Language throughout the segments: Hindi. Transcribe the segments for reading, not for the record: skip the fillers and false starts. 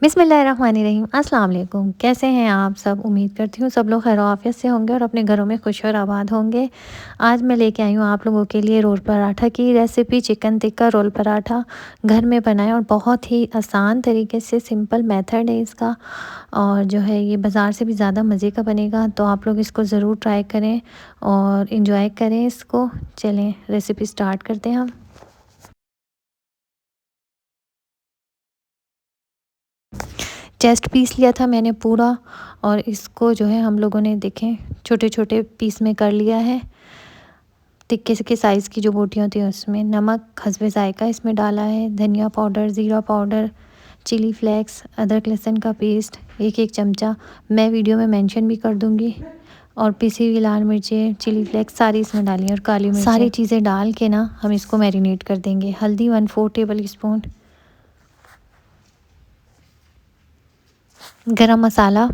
बिस्मिल्लाहिर्रहमानिर्रहीम। अस्सलाम वालेकुम। कैसे हैं आप सब? उम्मीद करती हूँ सब लोग खैर आफियत से होंगे और अपने घरों में खुश और आबाद होंगे। आज मैं लेके आई हूँ आप लोगों के लिए रोल पराठा की recipe. Chicken tikka roll paratha घर में बनाएं और बहुत ही आसान तरीके से, सिंपल मेथड है इसका। और जो है ये बाज़ार से भी ज़्यादा मज़े का बनेगा, तो आप लोग इसको ज़रूर ट्राई करें और इन्जॉय करें इसको। चलें रेसिपी स्टार्ट करते हैं हम। चेस्ट पीस लिया था मैंने पूरा, और इसको जो है हम लोगों ने देखें छोटे छोटे पीस में कर लिया है। टिक्के के साइज़ की जो बोटियाँ होती हैं उसमें। नमक हस्बे ज़ायका इसमें डाला है, धनिया पाउडर, ज़ीरा पाउडर, चिली फ्लेक्स, अदरक लहसुन का पेस्ट एक एक चमचा। मैं वीडियो में मेंशन भी कर दूँगी। और पिसी हुई लाल मिर्चें, चिली फ्लेक्स सारी इसमें डाली हैं, और काली मिर्च। सारी चीज़ें डाल के ना हम इसको मैरिनेट कर देंगे। हल्दी 1/4 टेबल स्पून, गरम मसाला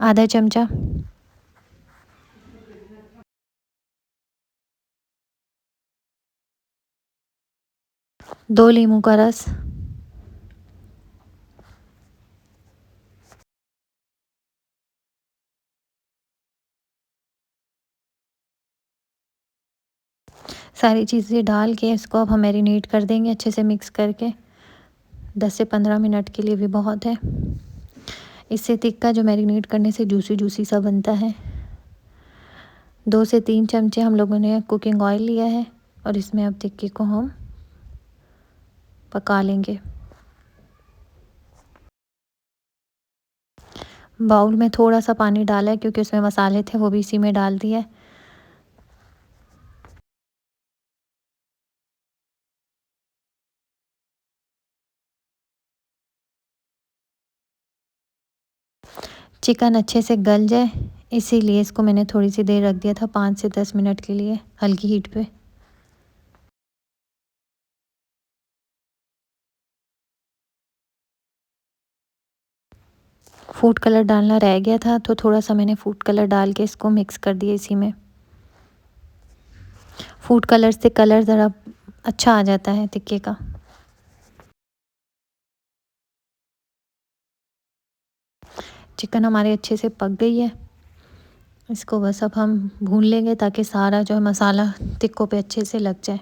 आधा चमचा, 2 नींबू का रस, सारी चीज़ें डाल के इसको अब हम मैरिनेट कर देंगे अच्छे से मिक्स करके। 10 से 15 मिनट के लिए भी बहुत है। इससे टिक्का जो मैरिनेट करने से जूसी जूसी सा बनता है। 2 से 3 चमचे हम लोगों ने कुकिंग ऑयल लिया है, और इसमें अब टिक्के को हम पका लेंगे। बाउल में थोड़ा सा पानी डाला है क्योंकि उसमें मसाले थे, वो भी इसी में डाल दिए। चिकन अच्छे से गल जाए इसीलिए इसको मैंने थोड़ी सी देर रख दिया था, 5 से 10 मिनट के लिए हल्की हीट पे। फूड कलर डालना रह गया था, तो थोड़ा सा मैंने फूड कलर डाल के इसको मिक्स कर दिया इसी में। फूड कलर से कलर ज़रा अच्छा आ जाता है टिक्के का। चिकन हमारी अच्छे से पक गई है। इसको बस अब हम भून लेंगे ताकि सारा जो है मसाला टिक्कों पे अच्छे से लग जाए।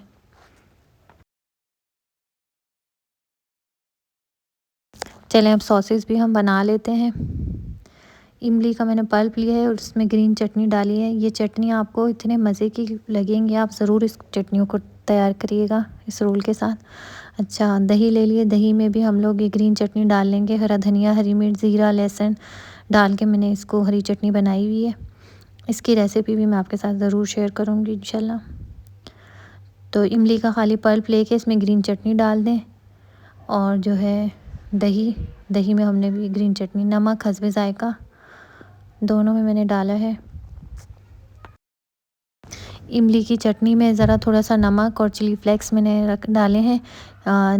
चलें अब सॉसेस भी हम बना लेते हैं। इमली का मैंने पल्प लिया है और उसमें ग्रीन चटनी डाली है। ये चटनी आपको इतने मज़े की लगेंगी, आप ज़रूर इस चटनियों को तैयार करिएगा इस रोल के साथ। अच्छा, दही ले लिए, दही में भी हम लोग ये ग्रीन चटनी डाल लेंगे। हरा धनिया, हरी मिर्च, ज़ीरा, लहसुन डाल के मैंने इसको हरी चटनी बनाई हुई है। इसकी रेसिपी भी मैं आपके साथ ज़रूर शेयर करूँगी इंशाल्लाह। तो इमली का खाली पल्प लेके इसमें ग्रीन चटनी डाल दें, और जो है दही, दही में हमने भी ग्रीन चटनी, नमक हस्बे ज़ायका दोनों में मैंने डाला है। इमली की चटनी में ज़रा थोड़ा सा नमक और चिली फ्लेक्स मैंने रख डाले हैं।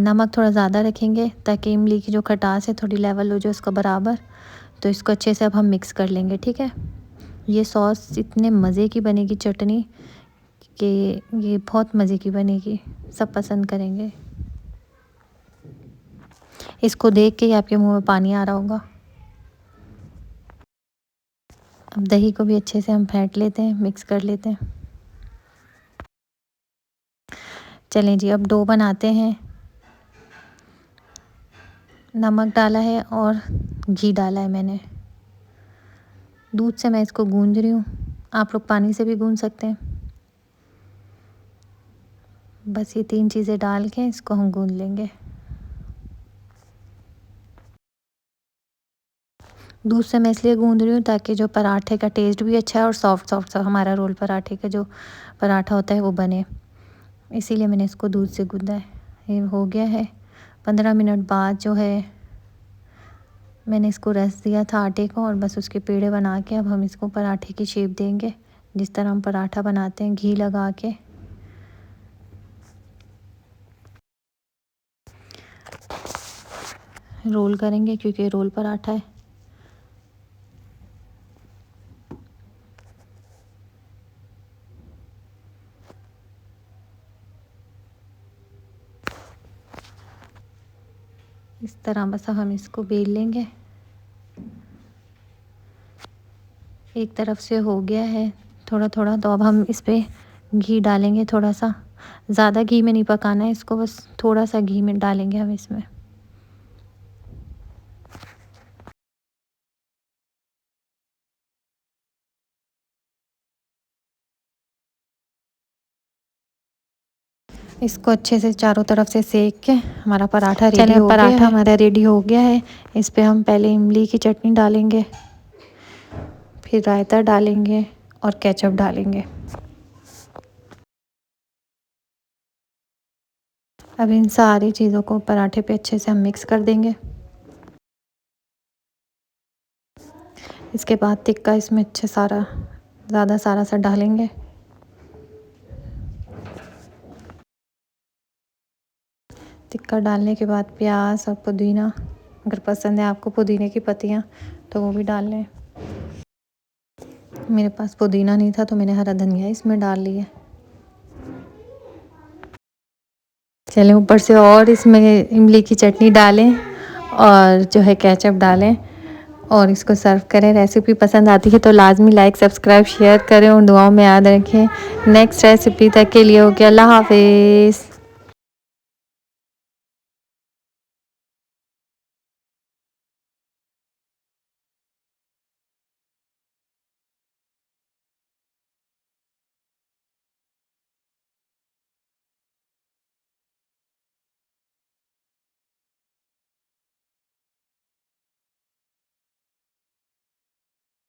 नमक थोड़ा ज़्यादा रखेंगे ताकि इमली की जो खटास है थोड़ी लेवल हो जाए उसका बराबर। तो इसको अच्छे से अब हम मिक्स कर लेंगे, ठीक है। ये सॉस इतने मज़े की बनेगी चटनी कि ये बहुत मज़े की बनेगी, सब पसंद करेंगे। इसको देख के ही आपके मुंह में पानी आ रहा होगा। अब दही को भी अच्छे से हम फेंट लेते हैं, मिक्स कर लेते हैं। चलें जी, अब डो बनाते हैं। नमक डाला है और घी डाला है मैंने। दूध से मैं इसको गूंज रही हूँ, आप लोग पानी से भी गूंज सकते हैं। बस ये 3 चीज़ें डाल के इसको हम गूंद लेंगे। दूध से मैं इसलिए गूंद रही हूँ ताकि जो पराठे का टेस्ट भी अच्छा है और सॉफ्ट सॉफ्ट सा हमारा रोल पराठे का जो पराठा होता है वो बने, इसीलिए मैंने इसको दूध से गूंदा है। ये हो गया है। 15 मिनट बाद जो है मैंने इसको रेस्ट दिया था आटे को, और बस उसके पेड़े बना के अब हम इसको पराठे की शेप देंगे, जिस तरह हम पराठा बनाते हैं घी लगा के। रोल करेंगे क्योंकि रोल पराठा है। इस तरह बस हम इसको बेल लेंगे। एक तरफ से हो गया है थोड़ा थोड़ा, तो अब हम इस पे घी डालेंगे थोड़ा सा। ज़्यादा घी में नहीं पकाना है इसको, बस थोड़ा सा घी में डालेंगे हम इसमें। इसको अच्छे से चारों तरफ से सेक के हमारा पराठा रेडी हो गया है। पराठा हमारा रेडी हो गया है। इस पे हम पहले इमली की चटनी डालेंगे, फिर रायता डालेंगे और केचप डालेंगे। अब इन सारी चीज़ों को पराठे पे अच्छे से हम मिक्स कर देंगे। इसके बाद टिक्का इसमें अच्छे सारा ज़्यादा सारा सा डालेंगे। टिक्का डालने के बाद प्याज और पुदीना, अगर पसंद है आपको पुदीने की पत्तियाँ तो वो भी डाल लें। मेरे पास पुदीना नहीं था तो मैंने हरा धनिया इसमें डाल लिया। चलें ऊपर से और इसमें इमली की चटनी डालें और जो है केचप डालें और इसको सर्व करें। रेसिपी पसंद आती है तो लाजमी लाइक सब्सक्राइब शेयर करें और दुआओं में याद रखें। नेक्स्ट रेसिपी तक के लिए हो गया, अल्लाह हाफिज़।